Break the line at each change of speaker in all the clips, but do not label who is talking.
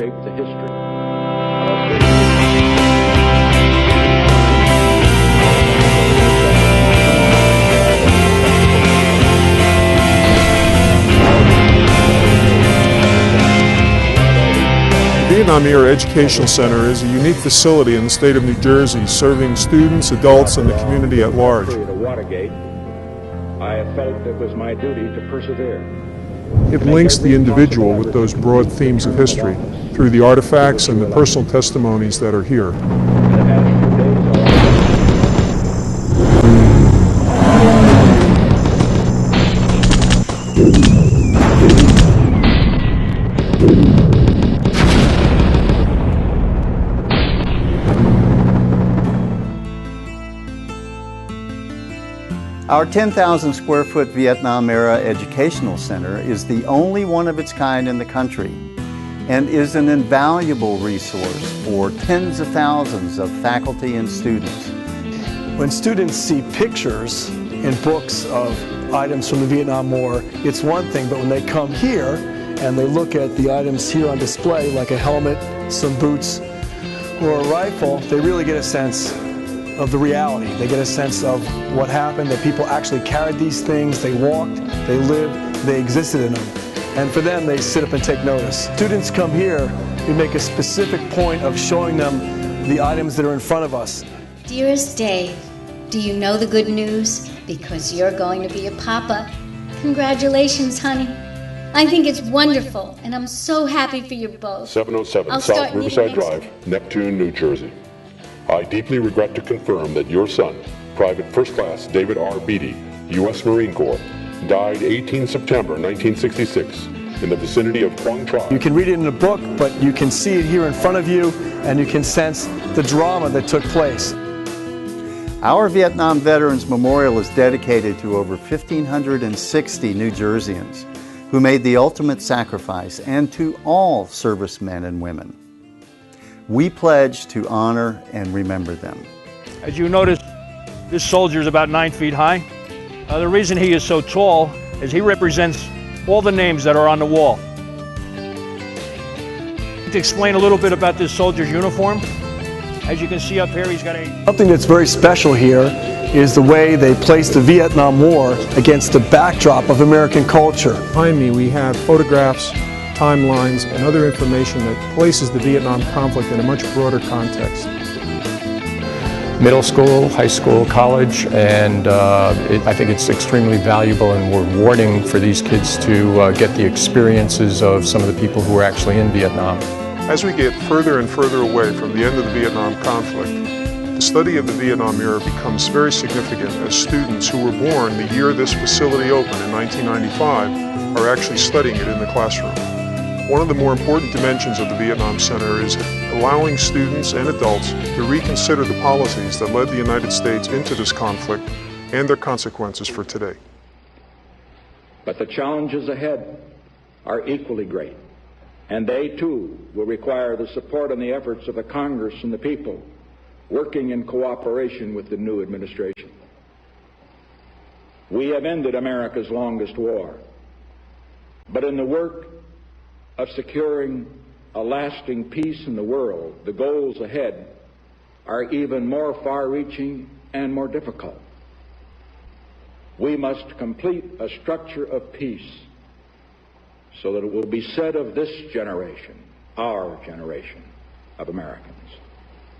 shape the history.
The Vietnam-era Educational Center is a unique facility in the state of New Jersey, serving students, adults, and the community at large.
At Watergate, I have felt it was my duty to persevere.
It links the individual with those broad themes of history through the artifacts and the personal testimonies that are here.
Our 10,000 square foot Vietnam-era Educational Center is the only one of its kind in the country and is an invaluable resource for tens of thousands of faculty and students.
When students see pictures in books of items from the Vietnam War, it's one thing, but when they come here and they look at the items here on display, like a helmet, some boots, or a rifle, they really get a sense of the reality. They get a sense of what happened, that people actually carried these things, they walked, they lived, they existed in them. And for them, they sit up and take notice. Students come here, we make a specific point of showing them the items that are in front of us.
Dearest Dave, do you know the good news? Because you're going to be a papa. Congratulations, honey. I think it's wonderful, and I'm so happy for you both.
707 South Riverside Drive, Neptune, New Jersey. I deeply regret to confirm that your son, Private First Class David R. Beatty, U.S. Marine Corps, died 18 September 1966 in the vicinity of Quang Tri.
You can read it in a book, but you can see it here in front of you, and you can sense the drama that took place.
Our Vietnam Veterans Memorial is dedicated to over 1,560 New Jerseyans who made the ultimate sacrifice, and to all servicemen and women. We pledge to honor and remember them.
As you notice, this soldier is about 9 feet high. The reason he is so tall is he represents all the names that are on the wall. To explain a little bit about this soldier's uniform, as you can see up here, he's got
Something that's very special here is the way they place the Vietnam War against the backdrop of American culture.
Behind me we have photographs, timelines, and other information that places the Vietnam conflict in a much broader context.
Middle school, high school, college, and I think it's extremely valuable and rewarding for these kids to get the experiences of some of the people who were actually in Vietnam.
As we get further and further away from the end of the Vietnam conflict, the study of the Vietnam era becomes very significant as students who were born the year this facility opened in 1995 are actually studying it in the classroom. One of the more important dimensions of the Vietnam Center is allowing students and adults to reconsider the policies that led the United States into this conflict and their consequences for today.
But the challenges ahead are equally great, and they too will require the support and the efforts of the Congress and the people working in cooperation with the new administration. We have ended America's longest war, but in the work of securing a lasting peace in the world, the goals ahead are even more far-reaching and more difficult. We must complete a structure of peace so that it will be said of this generation, our generation of Americans,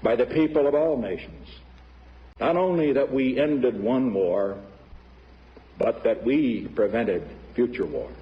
by the people of all nations, not only that we ended one war, but that we prevented future wars.